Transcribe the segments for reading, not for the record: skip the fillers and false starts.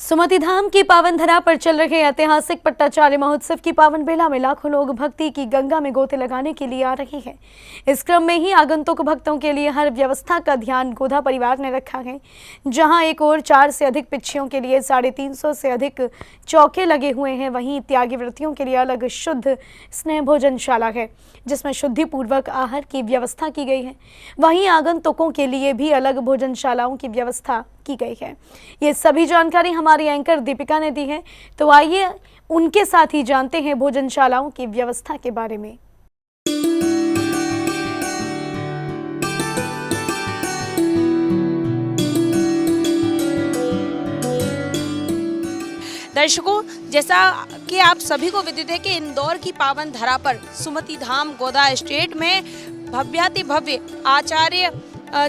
सुमति धाम की पावन धरा पर चल रहे ऐतिहासिक पट्टाचार्य महोत्सव की पावन बेला में लाखों लोग भक्ति की गंगा में गोते लगाने के लिए आ रहे हैं। इस क्रम में ही आगंतुक भक्तों के लिए हर व्यवस्था का ध्यान गोधा परिवार ने रखा है। जहां एक ओर 4 से अधिक पिच्छियों के लिए 350 से अधिक चौके लगे हुए हैं, वहीं त्यागी व्रतियों के लिए अलग शुद्ध स्नेह भोजनशाला है जिसमें शुद्धि पूर्वक आहार की व्यवस्था की गई है। वहीं आगंतुकों के लिए भी अलग भोजनशालाओं की व्यवस्था की गई है। ये सभी जानकारी हमारी एंकर दीपिका ने दी है, तो आइए उनके साथ ही जानते हैं भोजनशालाओं की व्यवस्था के बारे में। दर्शकों, जैसा कि आप सभी को विदित है कि इंदौर की पावन धरा पर सुमति धाम गोधा एस्टेट में भव्याति भव्य आचार्य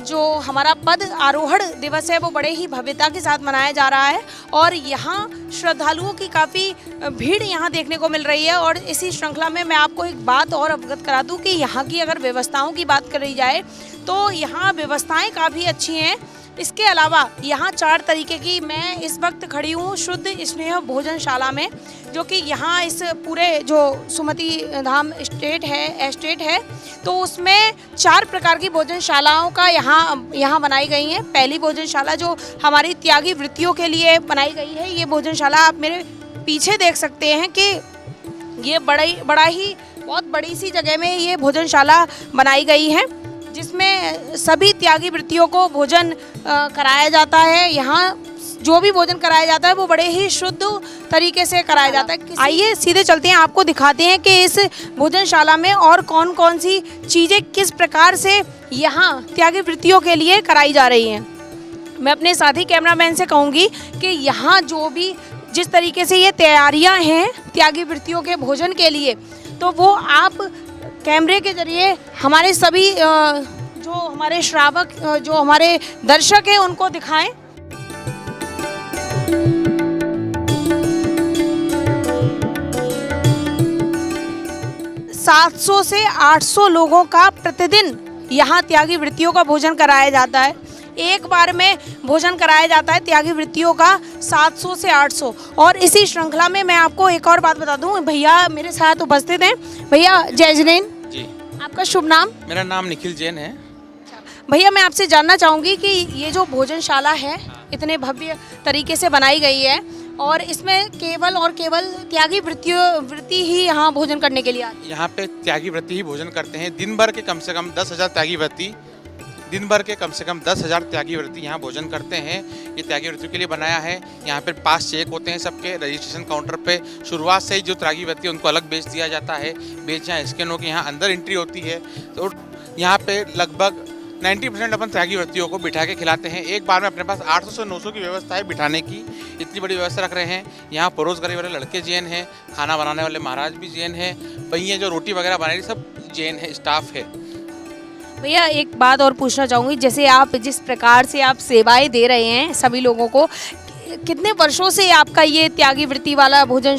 जो हमारा पद आरोहण दिवस है वो बड़े ही भव्यता के साथ मनाया जा रहा है और यहाँ श्रद्धालुओं की काफ़ी भीड़ यहाँ देखने को मिल रही है। और इसी श्रृंखला में मैं आपको एक बात और अवगत करा दूँ कि यहाँ की अगर व्यवस्थाओं की बात करी जाए तो यहाँ व्यवस्थाएं काफ़ी अच्छी हैं। इसके अलावा यहाँ 4 तरीके की, मैं इस वक्त खड़ी हूँ शुद्ध स्नेह भोजनशाला में, जो कि यहाँ इस पूरे जो सुमति धाम एस्टेट है तो उसमें 4 प्रकार की भोजनशालाओं का यहाँ बनाई गई हैं। पहली भोजनशाला जो हमारी त्यागी वृत्तियों के लिए बनाई गई है, ये भोजनशाला आप मेरे पीछे देख सकते हैं कि ये बहुत बड़ी सी जगह में ये भोजनशाला बनाई गई है जिसमें सभी त्यागी वृत्तियों को भोजन कराया जाता है। यहाँ जो भी भोजन कराया जाता है वो बड़े ही शुद्ध तरीके से कराया जाता है। आइए सीधे चलते हैं, आपको दिखाते हैं कि इस भोजनशाला में और कौन कौन सी चीज़ें किस प्रकार से यहाँ त्यागी वृत्तियों के लिए कराई जा रही हैं। मैं अपने साथी कैमरामैन से कहूँगी कि यहाँ जो भी जिस तरीके से ये तैयारियाँ हैं त्यागी वृत्तियों के भोजन के लिए, तो वो आप कैमरे के जरिए हमारे सभी जो हमारे श्रावक जो हमारे दर्शक हैं उनको दिखाएं। $700 से 800 लोगों का प्रतिदिन यहाँ त्यागी वृत्तियों का भोजन कराया जाता है। एक बार में भोजन कराया जाता है त्यागी वृत्तियों का 700 से 800। और इसी श्रृंखला में मैं आपको एक और बात बता दूं, भैया मेरे साथ उपस्थित हैं। भैया जय जैन जी। आपका शुभ नाम? मेरा नाम निखिल जैन है। भैया मैं आपसे जानना चाहूँगी कि ये जो भोजनशाला है इतने भव्य तरीके से बनाई गई है और इसमें केवल और केवल त्यागी वृत्ति ही यहाँ भोजन करने के लिए आती है। यहाँ पे त्यागी वृत्ति ही भोजन करते हैं। दिन भर के कम से कम 10,000 त्यागी वृत्ति यहाँ भोजन करते हैं। ये त्यागी वृत्ति के लिए बनाया है। यहाँ पर पास चेक होते हैं सबके रजिस्ट्रेशन काउंटर पे। शुरुआत से ही जो त्यागी वृत्ति उनको अलग बेच दिया जाता है। बेच यहाँ स्कैन होकर यहाँ अंदर एंट्री होती है। तो यहाँ पे लगभग 90% अपन त्यागी वृत्तियों को बिठा के खिलाते हैं। एक बार में अपने पास 800 से 900 की व्यवस्था है बिठाने की। इतनी बड़ी व्यवस्था रख रहे हैं। यहाँ परोस करे वाले लड़के जैन हैं, खाना बनाने वाले महाराज भी जैन हैं, भैया जो रोटी वगैरह बना रही सब जैन है, स्टाफ है। भैया एक बात और पूछना चाहूँगी, जैसे आप जिस प्रकार से आप सेवाएं दे रहे हैं सभी लोगों को, कितने वर्षों से आपका ये त्यागी वृत्ति वाला भोजन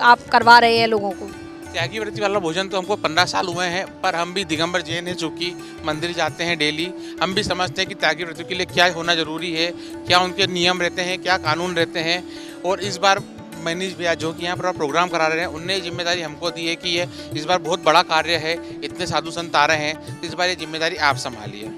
आप करवा रहे हैं लोगों को? त्यागी वृत्ति वाला भोजन तो हमको 15 साल हुए हैं, पर हम भी दिगंबर जैन हैं, चूँकि मंदिर जाते हैं डेली। हम भी समझते हैं कि त्यागी वृत्ति के लिए क्या होना जरूरी है, क्या उनके नियम रहते हैं, क्या कानून रहते हैं। और इस बार मनीष भैया जो कि यहाँ पर प्रोग्राम करा रहे हैं, उनने जिम्मेदारी हमको दी है कि ये इस बार बहुत बड़ा कार्य है, इतने साधु संत आ रहे हैं, इस बार ये जिम्मेदारी आप संभालिए।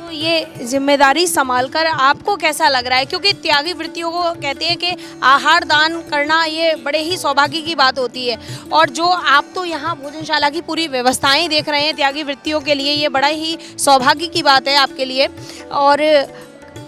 तो ये जिम्मेदारी संभालकर आपको कैसा लग रहा है? क्योंकि त्यागी वृत्तियों को कहते हैं कि आहार दान करना ये बड़े ही सौभाग्य की बात होती है, और जो आप तो यहाँ भोजनशाला की पूरी व्यवस्थाएं देख रहे हैं त्यागी वृत्तियों के लिए, ये बड़ा ही सौभाग्य की बात है आपके लिए। और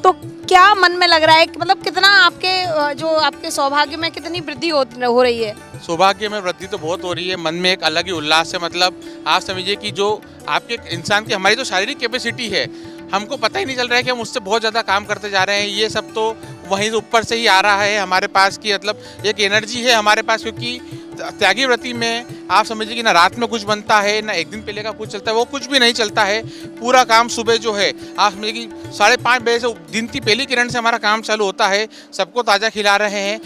तो क्या मन में लग रहा है, मतलब कितना आपके सौभाग्य में कितनी वृद्धि हो रही है? सौभाग्य में वृद्धि तो बहुत हो रही है। मन में एक अलग ही उल्लास है। मतलब आप समझिए कि जो आपके इंसान की हमारी जो शारीरिक कैपेसिटी है, हमको पता ही नहीं चल रहा है कि हम उससे बहुत ज़्यादा काम करते जा रहे हैं। ये सब तो वहीं ऊपर से ही आ रहा है हमारे पास की, मतलब एक एनर्जी है हमारे पास। क्योंकि त्यागी व्रती में आप समझिए कि ना रात में कुछ बनता है, ना एक दिन पहले का कुछ चलता है, वो कुछ भी नहीं चलता है। पूरा काम सुबह जो है आप समझिए कि 5:30 बजे से दिन की पहली किरण से हमारा काम चालू होता है। सबको ताज़ा खिला रहे हैं।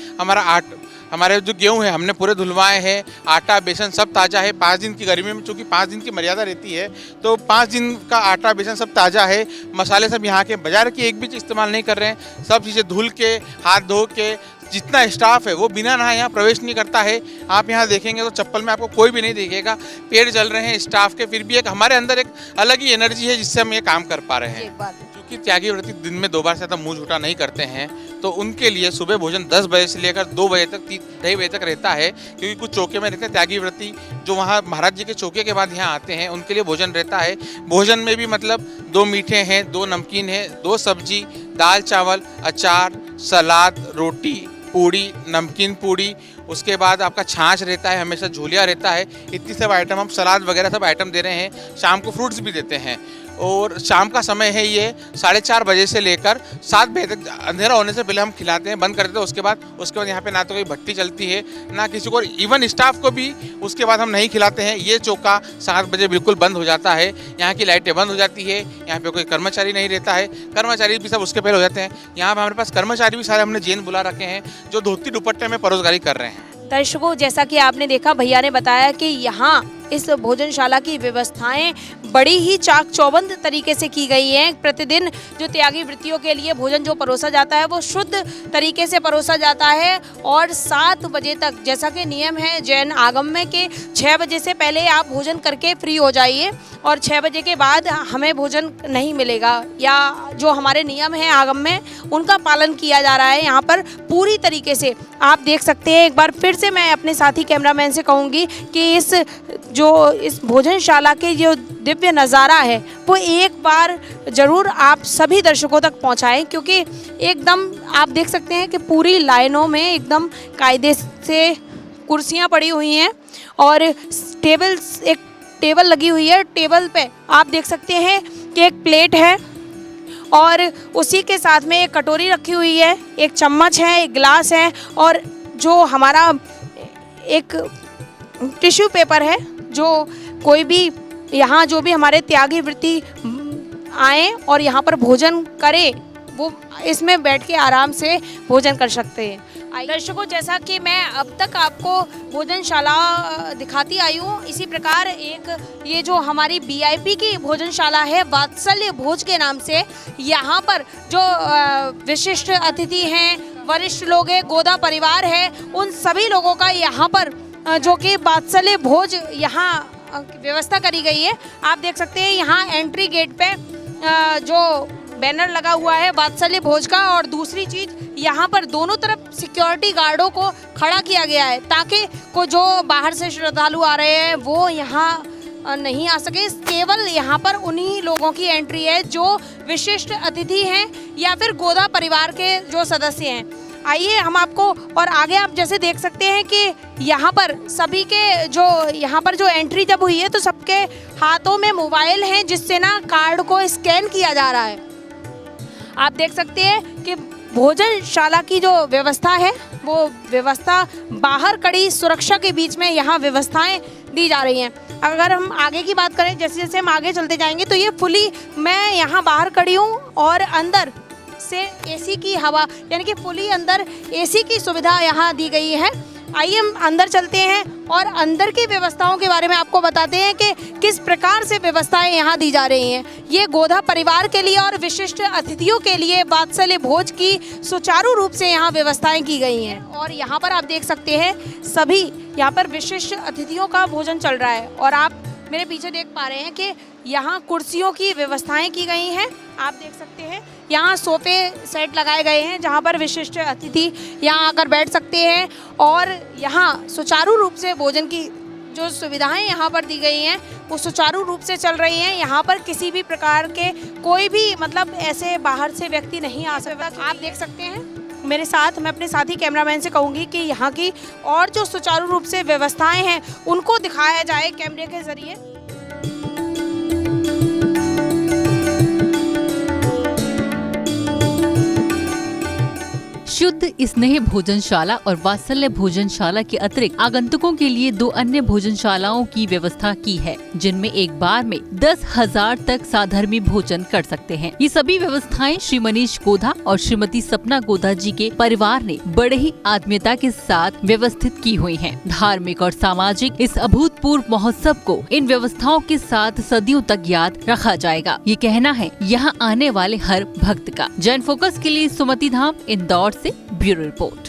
हमारे जो गेहूँ है हमने पूरे धुलवाए हैं, आटा बेसन सब ताज़ा है। 5 दिन की गर्मी में चूँकि 5 दिन की मर्यादा रहती है, तो 5 दिन का आटा बेसन सब ताज़ा है। मसाले सब यहाँ के बाजार की एक भी चीज़ इस्तेमाल नहीं कर रहे हैं। सब चीज़ें धुल के, हाथ धो के, जितना स्टाफ है वो बिना नहाए यहाँ प्रवेश नहीं करता है। आप यहाँ देखेंगे तो चप्पल में आपको कोई भी नहीं दिखेगा। पेड़ जल रहे हैं स्टाफ के, फिर भी एक हमारे अंदर एक अलग ही एनर्जी है जिससे हम ये काम कर पा रहे हैं। क्योंकि त्यागी व्रती दिन में 2 बार से ज़्यादा मुँह झूठा नहीं करते हैं, तो उनके लिए सुबह भोजन 10 बजे से लेकर 2 बजे तक 2:30 बजे तक रहता है। क्योंकि कुछ चौके में रहते हैं त्यागी व्रती जो वहाँ महाराज जी के चौके के बाद यहाँ आते हैं, उनके लिए भोजन रहता है। भोजन में भी मतलब 2 मीठे हैं, 2 नमकीन है, 2 सब्जी, दाल चावल, अचार, सलाद, रोटी, पूड़ी, नमकीन पूड़ी, उसके बाद आपका छाछ रहता है, हमेशा झोलिया रहता है। इतनी सब आइटम, हम सलाद वगैरह सब आइटम दे रहे हैं। शाम को फ्रूट्स भी देते हैं। और शाम का समय है ये 4:30 बजे से लेकर 7 बजे तक, अंधेरा होने से पहले हम खिलाते हैं, बंद कर देते हैं। उसके बाद यहाँ पे ना तो कोई भट्टी चलती है ना किसी को, इवन स्टाफ को भी उसके बाद हम नहीं खिलाते हैं। ये चौका 7 बजे बिल्कुल बंद हो जाता है। यहाँ की लाइटें बंद हो जाती है। यहाँ पे कोई कर्मचारी नहीं रहता है, कर्मचारी भी सब उसके पहले हो जाते हैं। यहाँ पर हमारे पास कर्मचारी भी सारे हमने जैन बुला रखे हैं जो धोती दुपट्टे में परोसगारी कर रहे हैं। दर्शकों, जैसा कि आपने देखा, भैया ने बताया कि यहाँ इस भोजनशाला की व्यवस्थाएं बड़ी ही चाक चौबंद तरीके से की गई हैं। प्रतिदिन जो त्यागी वृत्तियों के लिए भोजन जो परोसा जाता है वो शुद्ध तरीके से परोसा जाता है। और 7 बजे तक, जैसा कि नियम है जैन आगम में, कि 6 बजे से पहले आप भोजन करके फ्री हो जाइए और 6 बजे के बाद हमें भोजन नहीं मिलेगा, या जो हमारे नियम हैं आगम में उनका पालन किया जा रहा है यहाँ पर पूरी तरीके से। आप देख सकते हैं। एक बार फिर से मैं अपने साथी कैमरामैन से कहूँगी कि इस भोजनशाला के जो दिव्य नज़ारा है वो एक बार ज़रूर आप सभी दर्शकों तक पहुंचाएं, क्योंकि एकदम आप देख सकते हैं कि पूरी लाइनों में एकदम कायदे से कुर्सियां पड़ी हुई हैं और एक टेबल लगी हुई है। टेबल पे आप देख सकते हैं कि एक प्लेट है और उसी के साथ में एक कटोरी रखी हुई है, एक चम्मच है, एक गिलास है और जो हमारा एक टिश्यू पेपर है। जो कोई भी यहाँ जो भी हमारे त्यागी वृत्ति आए और यहाँ पर भोजन करे, वो इसमें बैठ के आराम से भोजन कर सकते हैं। दर्शकों, जैसा कि मैं अब तक आपको भोजनशाला दिखाती आई हूँ, इसी प्रकार एक ये जो हमारी VIP की भोजनशाला है वात्सल्य भोज के नाम से, यहाँ पर जो विशिष्ट अतिथि हैं, वरिष्ठ लोग हैं, गोदा परिवार है, उन सभी लोगों का यहाँ पर जो कि वात्सल्य भोज यहाँ व्यवस्था करी गई है। आप देख सकते हैं यहाँ एंट्री गेट पे जो बैनर लगा हुआ है वात्सल्य भोज का, और दूसरी चीज़ यहाँ पर दोनों तरफ सिक्योरिटी गार्डों को खड़ा किया गया है ताकि जो बाहर से श्रद्धालु आ रहे हैं वो यहाँ नहीं आ सके। केवल यहाँ पर उन्हीं लोगों की एंट्री है जो विशिष्ट अतिथि हैं या फिर गोदा परिवार के जो सदस्य हैं। आइए हम आपको, और आगे आप जैसे देख सकते हैं कि यहाँ पर सभी के जो यहाँ पर जो एंट्री जब हुई है तो सबके हाथों में मोबाइल हैं जिससे ना कार्ड को स्कैन किया जा रहा है। आप देख सकते हैं कि भोजनशाला की जो व्यवस्था है वो व्यवस्था बाहर कड़ी सुरक्षा के बीच में यहाँ व्यवस्थाएं दी जा रही हैं। अगर हम आगे की बात करें, जैसे जैसे हम आगे चलते जाएंगे तो ये फुली, मैं यहाँ बाहर खड़ी हूँ और अंदर से AC की हवा, यानी कि फुली अंदर AC की सुविधा यहाँ दी गई है। आइए हम अंदर चलते हैं और अंदर की व्यवस्थाओं के बारे में आपको बताते हैं कि किस प्रकार से व्यवस्थाएं यहाँ दी जा रही हैं। ये गोधा परिवार के लिए और विशिष्ट अतिथियों के लिए वात्सल्य भोज की सुचारू रूप से यहाँ व्यवस्थाएं की गई हैं। और यहाँ पर आप देख सकते हैं सभी यहाँ पर विशिष्ट अतिथियों का भोजन चल रहा है। और आप मेरे पीछे देख पा रहे हैं कि यहाँ कुर्सियों की व्यवस्थाएं की गई हैं। आप देख सकते हैं यहाँ सोफे सेट लगाए गए हैं जहाँ पर विशिष्ट अतिथि यहाँ आकर बैठ सकते हैं और यहाँ सुचारू रूप से भोजन की जो सुविधाएं यहाँ पर दी गई हैं वो सुचारू रूप से चल रही हैं। यहाँ पर किसी भी प्रकार के कोई भी मतलब ऐसे बाहर से व्यक्ति नहीं आ सकता। आप देख सकते हैं मेरे साथ, मैं अपने साथी कैमरामैन से कहूँगी कि यहाँ की और जो सुचारू रूप से व्यवस्थाएं हैं उनको दिखाया जाए कैमरे के जरिए। शुद्ध स्नेह भोजनशाला और वात्सल्य भोजनशाला के अतिरिक्त आगंतुकों के लिए 2 अन्य भोजनशालाओं की व्यवस्था की है, जिनमें एक बार में 10,000 तक साधर्मी भोजन कर सकते हैं। ये सभी व्यवस्थाएं श्री मनीष गोधा और श्रीमती सपना गोधा जी के परिवार ने बड़े ही आत्मीयता के साथ व्यवस्थित की हुई हैं। धार्मिक और सामाजिक इस अभूतपूर्व महोत्सव को इन व्यवस्थाओं के साथ सदियों तक याद रखा जाएगा, ये कहना है यहाँ आने वाले हर भक्त का। जैन फोकस के लिए सुमति धाम, इंदौर से ब्यूरो रिपोर्ट।